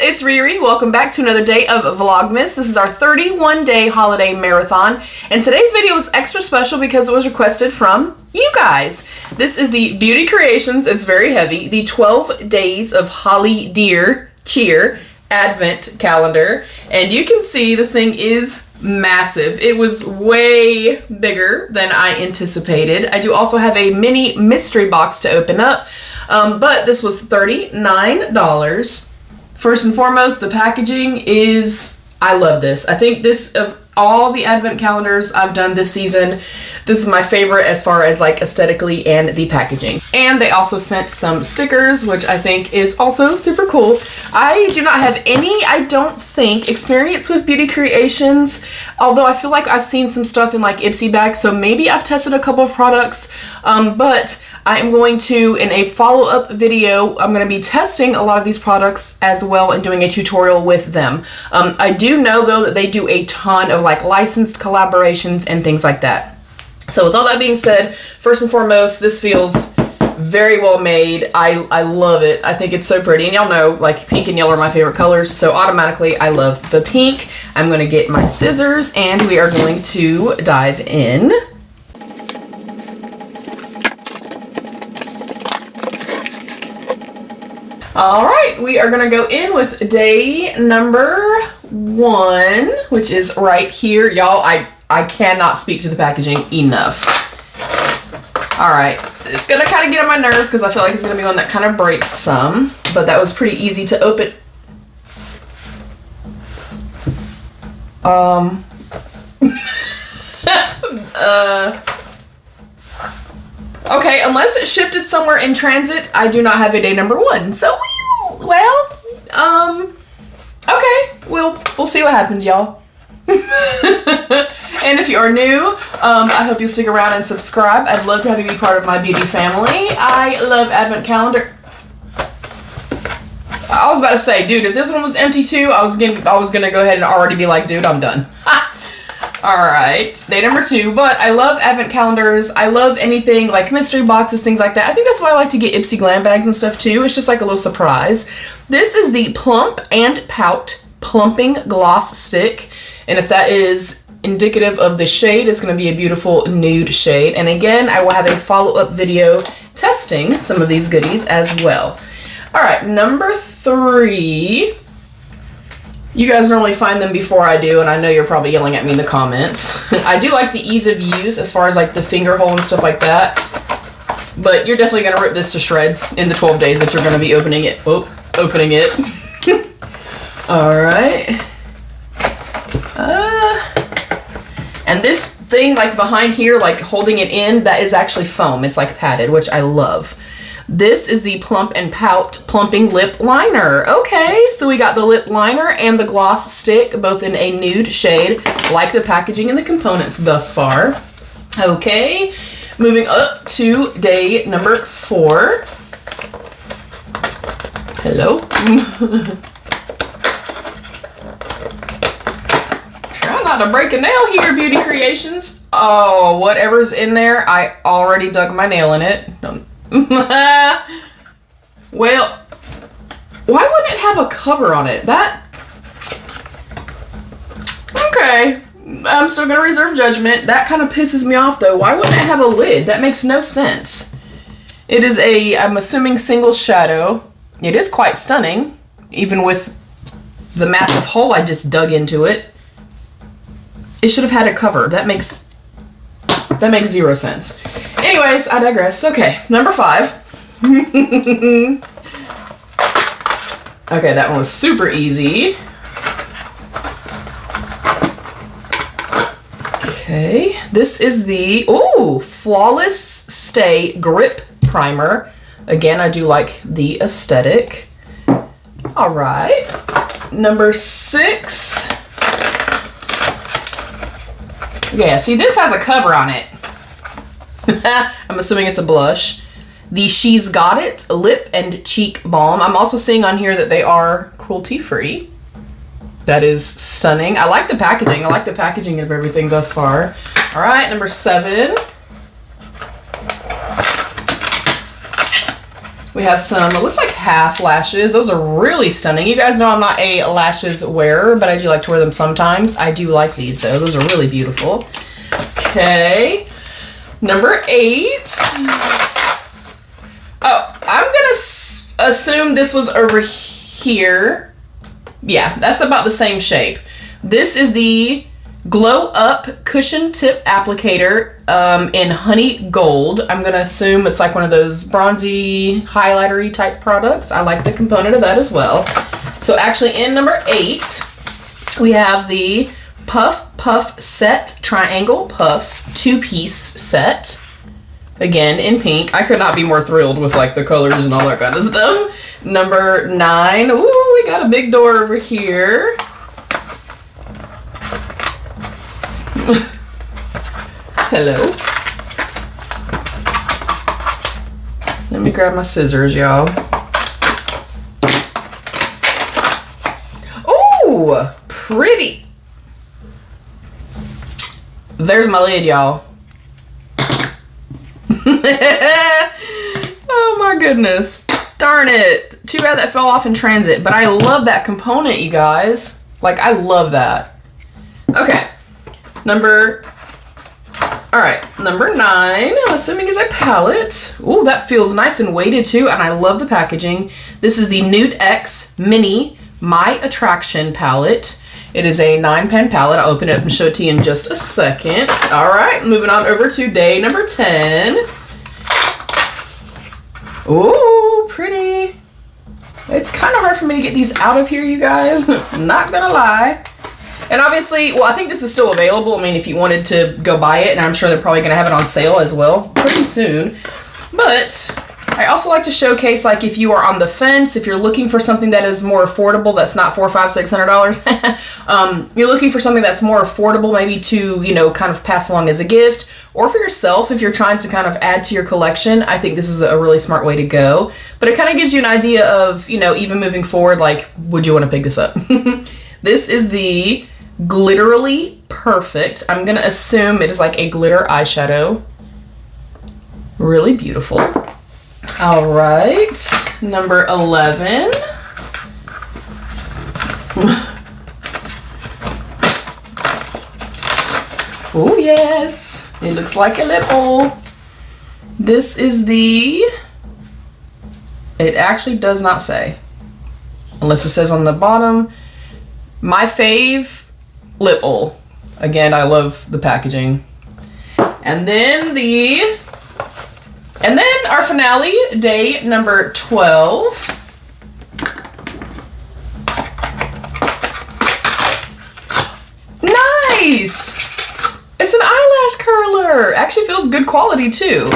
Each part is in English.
it's Riri. Welcome back to another day of Vlogmas. This is our 31-day holiday marathon, and today's video was extra special because it was requested from you guys. This is the Beauty Creations, it's very heavy, the 12 days of Holi-Deer cheer advent calendar, and you can see this thing is massive. It was way bigger than I anticipated. I do also have a mini mystery box to open up, but this was $39. First and foremost, the packaging is, I love this. I think this, of all the advent calendars I've done this season, this is my favorite as far as like aesthetically and the packaging. And they also sent some stickers, which I think is also super cool. I do not have any, I don't think, experience with Beauty Creations, although I feel like I've seen some stuff in like IPSY bags, so maybe I've tested a couple of products, but I am going to, in a follow-up video, I'm going to be testing a lot of these products as well and doing a tutorial with them. I do know though that they do a ton of like licensed collaborations and things like that. So with all that being said, first and foremost, this feels very well made. I love it. I think it's so pretty. And y'all know like pink and yellow are my favorite colors, so automatically I love the pink. I'm going to get my scissors and we are going to dive in. All right, we are gonna go in with day number 1, which is right here. Y'all, I cannot speak to the packaging enough. All right, it's gonna kind of get on my nerves because I feel like it's gonna be one that kind of breaks some, but that was pretty easy to open. Okay, unless it shifted somewhere in transit, I do not have a day number 1. So, well, okay, we'll see what happens, y'all. And if you are new, I hope you'll stick around and subscribe. I'd love to have you be part of my beauty family. I love advent calendar. I was about to say, dude, if this one was empty too, I was gonna go ahead and already be like, dude, I'm done. Alright, day number 2, but I love advent calendars. I love anything like mystery boxes, things like that. I think that's why I like to get IPSY glam bags and stuff too. It's just like a little surprise. This is the Plump and Pout Plumping Gloss Stick, and if that is indicative of the shade, it's going to be a beautiful nude shade. And again, I will have a follow-up video testing some of these goodies as well. Alright, number 3. You guys normally find them before I do, and I know you're probably yelling at me in the comments. I do like the ease of use as far as like the finger hole and stuff like that, but you're definitely going to rip this to shreds in the 12 days that you're going to be opening it. Oh, opening it. Alright. And this thing like behind here, like holding it in, that is actually foam. It's like padded, which I love. This is the Plump and Pout Plumping Lip Liner. Okay, so we got the lip liner and the gloss stick, both in a nude shade. Like the packaging and the components thus far. Okay, moving up to day number 4. Hello. Try not to break a nail here, Beauty Creations. Oh, whatever's in there, I already dug my nail in it. Don't. Well, why wouldn't it have a cover on it? Okay, I'm still gonna reserve judgment. That kind of pisses me off though. Why wouldn't it have a lid? That makes no sense. It is a, I'm assuming, single shadow. It is quite stunning, even with the massive hole I just dug into it. It should have had a cover. That makes 0 sense. Anyways, I digress. Okay, number 5. Okay, that one was super easy. Okay, this is the, ooh, Flawless Stay Grip Primer. Again, I do like the aesthetic. All right, number 6. Yeah, see, this has a cover on it. I'm assuming it's a blush. The She's Got It Lip and Cheek Balm. I'm also seeing on here that they are cruelty-free. That is stunning. I like the packaging. I like the packaging of everything thus far. All right, number 7. We have some, it looks like half lashes. Those are really stunning. You guys know I'm not a lashes wearer, but I do like to wear them sometimes. I do like these though. Those are really beautiful. Okay. Number 8. Oh, I'm gonna assume this was over here. Yeah, that's about the same shape. This is the Glow Up Cushion Tip Applicator in Honey Gold. I'm going to assume it's like one of those bronzy, highlightery type products. I like the component of that as well. So actually in number 8, we have the Puff Puff Set Triangle Puffs 2-piece set. Again, in pink. I could not be more thrilled with like the colors and all that kind of stuff. Number 9. Ooh, we got a big door over here. Hello. Let me grab my scissors, y'all. Oh, pretty. There's my lid, y'all. Oh my goodness. Darn it. Too bad that fell off in transit, but I love that component, you guys. Like, I love that. Okay. Number 9, I'm assuming is a palette. Ooh, that feels nice and weighted too, and I love the packaging. This is the Nude X Mini My Attraction palette. It is a 9-pan palette. I'll open it up and show it to you in just a second. All right, moving on over to day number 10. Ooh, pretty. It's kind of hard for me to get these out of here, you guys. Not gonna lie. And obviously, well, I think this is still available. I mean, if you wanted to go buy it, and I'm sure they're probably going to have it on sale as well pretty soon. But I also like to showcase, like, if you are on the fence, if you're looking for something that is more affordable, that's not $400, $500, $600. You're looking for something that's more affordable, maybe to, you know, kind of pass along as a gift, or for yourself, if you're trying to kind of add to your collection. I think this is a really smart way to go. But it kind of gives you an idea of, you know, even moving forward, like, would you want to pick this up? This is the Glitterly Perfect. I'm gonna assume it is like a glitter eyeshadow. Really beautiful. All right, number 11. Oh yes, it looks like a lip. This is the, it actually does not say, unless it says on the bottom, My Fave Lip oil. Again, I love the packaging. And then our finale, day number 12. Nice! It's an eyelash curler. Actually feels good quality too.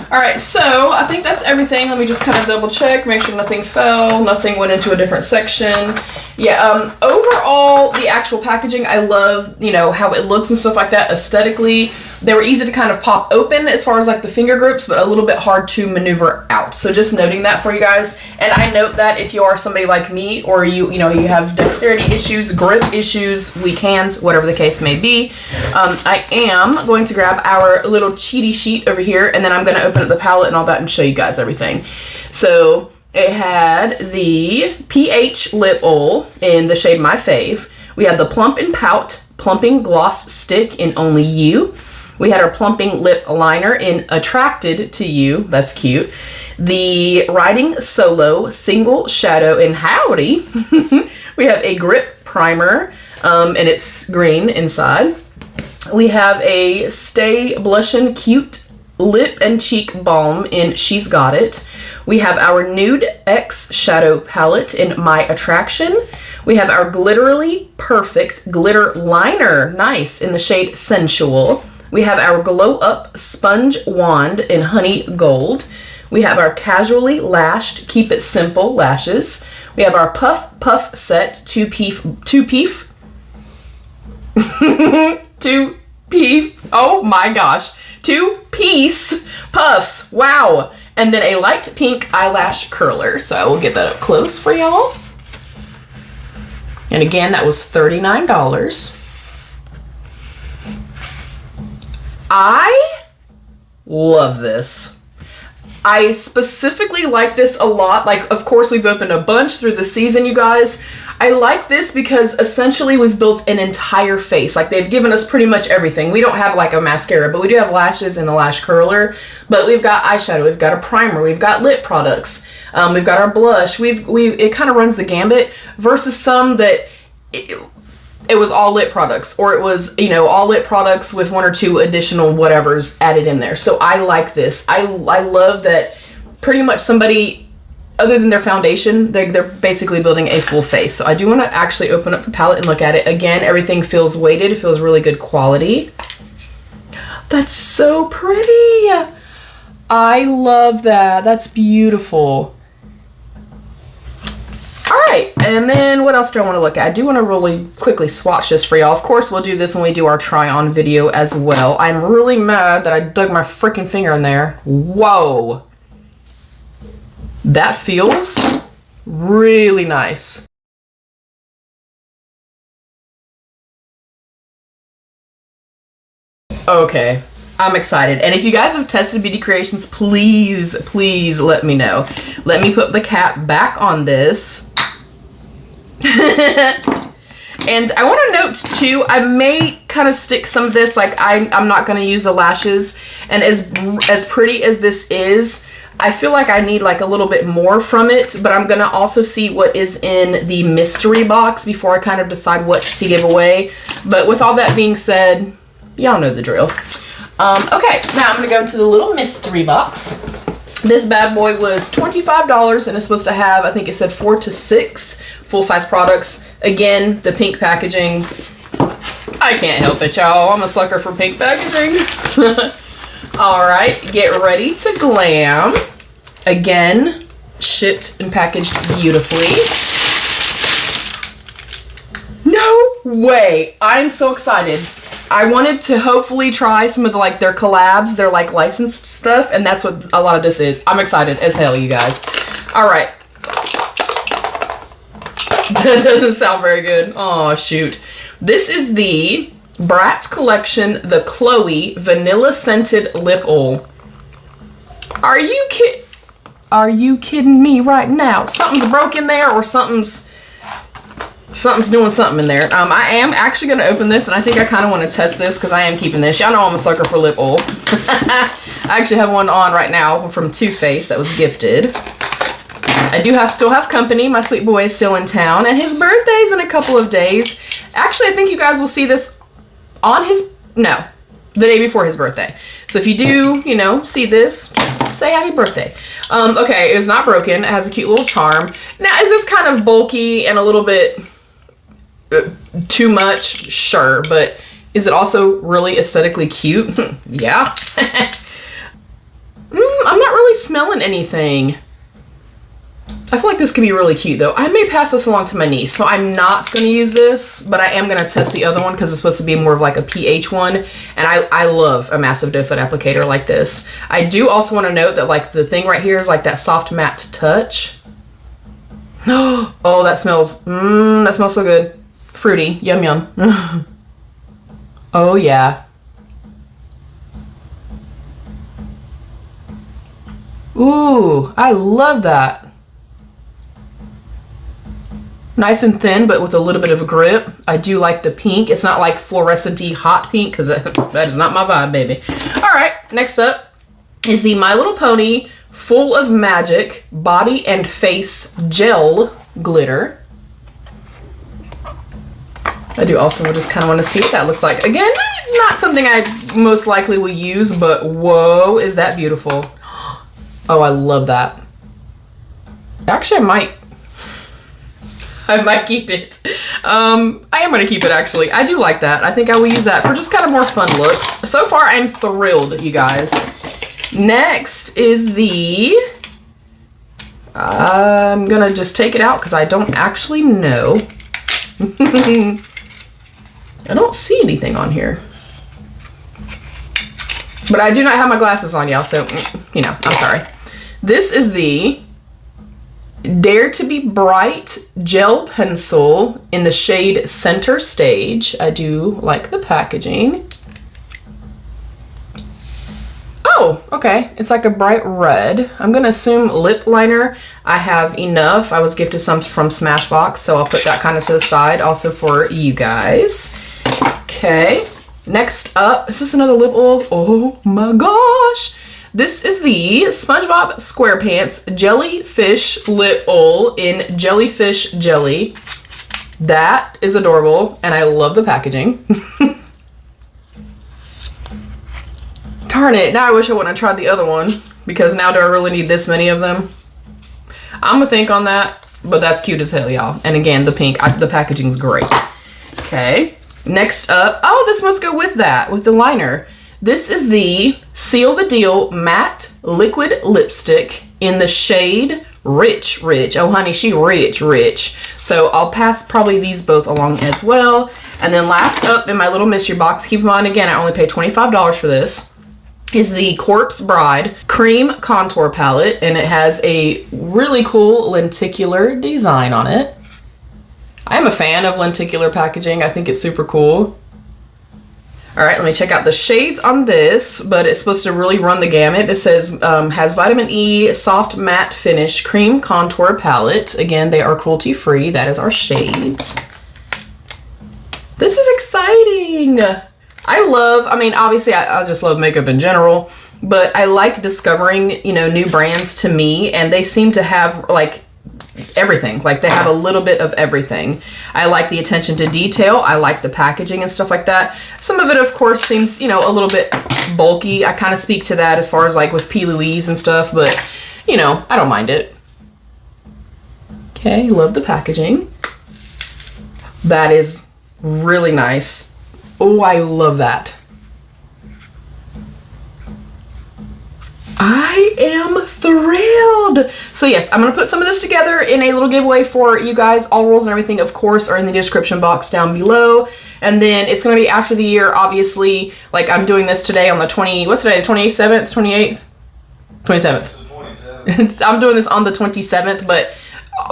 All right, so I think that's everything. Let me just kind of double check, make sure nothing fell, nothing went into a different section. Yeah, overall, the actual packaging, I love, you know, how it looks and stuff like that aesthetically. They were easy to kind of pop open as far as like the finger groups, but a little bit hard to maneuver out. So just noting that for you guys. And I note that if you are somebody like me, or you know, you have dexterity issues, grip issues, weak hands, whatever the case may be, I am going to grab our little cheaty sheet over here, and then I'm going to open up the palette and all that and show you guys everything. So it had the PH Lip Oil in the shade My Fave. We had the Plump and Pout Plumping Gloss Stick in Only You. We had our Plumping Lip Liner in Attracted to You. That's cute. The Writing Solo Single Shadow in Howdy. We have a Grip Primer, and it's green inside. We have a Stay Blushin' Cute Lip and Cheek Balm in She's Got It. We have our Nude X Shadow Palette in My Attraction. We have our Glitterly Perfect Glitter Liner, nice, in the shade Sensual. We have our Glow Up Sponge Wand in Honey Gold. We have our Casually Lashed Keep It Simple Lashes. We have our Puff Puff Set two-piece, oh my gosh, 2-piece puffs, wow. And then a light pink eyelash curler. So I will get that up close for y'all. And again, that was $39. I love this. I specifically like this a lot. Like, of course, we've opened a bunch through the season, you guys. I like this because essentially we've built an entire face. Like, they've given us pretty much everything. We don't have like a mascara, but we do have lashes and the lash curler. But we've got eyeshadow, we've got a primer, we've got lip products, we've got our blush. It kind of runs the gambit versus some that it was all lip products, or it was, you know, all lip products with 1 or 2 additional whatevers added in there. So I like this. I love that pretty much somebody, other than their foundation, they're basically building a full face. So I do want to actually open up the palette and look at it. Again, everything feels weighted. It feels really good quality. That's so pretty. I love that. That's beautiful. All right, and then what else do I want to look at? I do want to really quickly swatch this for y'all. Of course, we'll do this when we do our try-on video as well. I'm really mad that I dug my freaking finger in there. Whoa. That feels really nice. Okay, I'm excited. And if you guys have tested Beauty Creations, please, please let me know. Let me put the cap back on this. And I want to note too, I may kind of stick some of this, like I'm not going to use the lashes. And as pretty as this is, I feel like I need like a little bit more from it, but I'm going to also see what is in the mystery box before I kind of decide what to give away. But with all that being said, y'all know the drill. Okay, now I'm going to go into the little mystery box. This bad boy was $25 and it's supposed to have, I think it said 4 to 6 full-size products. Again, the pink packaging. I can't help it, y'all. I'm a sucker for pink packaging. All right, get ready to glam. Again, shipped and packaged beautifully. No way. I'm so excited. I wanted to hopefully try some of the, like, their collabs, their like licensed stuff, and that's what a lot of this is. I'm excited as hell, you guys. All right. That doesn't sound very good. Oh, shoot. This is the Bratz Collection, the Chloe Vanilla Scented Lip Oil. Are you kidding me right now? Something's broken there, or something's doing something in there. I am actually going to open this, and I think I kind of want to test this because I am keeping this. Y'all know I'm a sucker for lip oil. I actually have one on right now from Too Faced that was gifted. I do still have company. My sweet boy is still in town, and his birthday's in a couple of days. Actually, I think you guys will see this on the day before his birthday. So if you do, you know, see this, just say happy birthday. Okay, it's not broken. It has a cute little charm. Now, is this kind of bulky and a little bit too much? Sure, but is it also really aesthetically cute? Yeah. I'm not really smelling anything. I feel like this could be really cute though. I may pass this along to my niece, so I'm not going to use this, but I am going to test the other one because it's supposed to be more of like a pH one, and I love a massive doe foot applicator like this. I do also want to note that like the thing right here is like that soft matte touch. Oh, that smells so good. Fruity, yum yum. Oh yeah. Ooh, I love that. Nice and thin, but with a little bit of a grip. I do like the pink. It's not like fluorescent-y hot pink, because that is not my vibe, baby. All right, next up is the My Little Pony Full of Magic Body and Face Gel Glitter. I do also just kind of want to see what that looks like. Again, not something I most likely will use, but whoa, is that beautiful. Oh, I love that. Actually, I might keep it. I am going to keep it, actually. I do like that. I think I will use that for just kind of more fun looks. So far, I'm thrilled, you guys. Next is the... I'm going to just take it out because I don't actually know. I don't see anything on here. But I do not have my glasses on, y'all, so, you know, I'm sorry. This is the Dare to Be Bright Gel Pencil in the shade Center Stage. I do like the packaging. Oh, okay. It's like a bright red. I'm gonna assume lip liner. I have enough. I was gifted some from Smashbox, so I'll put that kind of to the side also for you guys. Okay. Next up, is this another lip oil? Oh my gosh. This is the SpongeBob SquarePants Jellyfish Lip Oil in Jellyfish Jelly. That is adorable, and I love the packaging. Darn it, now I wish I wouldn't have tried the other one, because now do I really need this many of them? I'm gonna think on that, but that's cute as hell, y'all. And again, the pink, the packaging's great. Okay, next up, oh, this must go with that, with the liner. This is the Seal the Deal Matte Liquid Lipstick in the shade Rich. Oh honey, she rich. So I'll pass probably these both along as well. And then last up in my little mystery box, keep in mind again, I only paid $25 for this, is the Corpse Bride Cream Contour Palette, and it has a really cool lenticular design on it. I am a fan of lenticular packaging. I think it's super cool. All right, let me check out the shades on this, but it's supposed to really run the gamut. It says has vitamin E, soft matte finish, cream contour palette. Again, they are cruelty free. That is our shades. This is exciting. I mean, obviously I just love makeup in general, but I like discovering, you know, new brands to me, and they seem to have like everything. Like they have a little bit of everything. I like the attention to detail. I like the packaging and stuff like that. Some of it, of course, seems, you know, a little bit bulky. I kind of speak to that as far as like with P. Louise and stuff, but you know, I don't mind it. Okay, love the packaging. That is really nice. Oh, I love that. I am thrilled. So yes, I'm gonna put some of this together in a little giveaway for you guys. All rules and everything, of course, are in the description box down below. And then it's gonna be after the year, obviously. Like I'm doing this today on the what's today, the 27th, 28th? 27th. I'm doing this on the 27th, but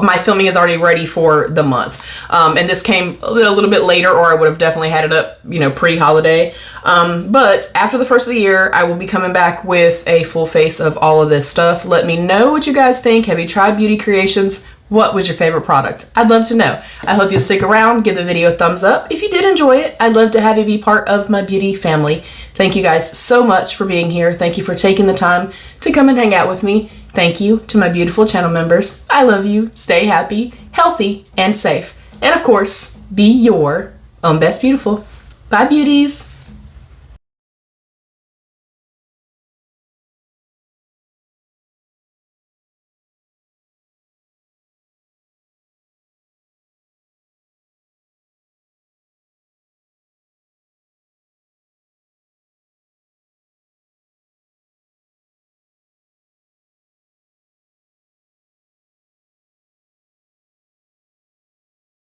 my filming is already ready for the month. And this came a little bit later, or I would have definitely had it up, you know, pre-holiday. But after the first of the year, I will be coming back with a full face of all of this stuff. Let me know what you guys think. Have you tried Beauty Creations? What was your favorite product? I'd love to know. I hope you'll stick around, give the video a thumbs up. If you did enjoy it, I'd love to have you be part of my beauty family. Thank you guys so much for being here. Thank you for taking the time to come and hang out with me. Thank you to my beautiful channel members. I love you. Stay happy, healthy, and safe. And of course, be your own best beautiful. Bye, beauties.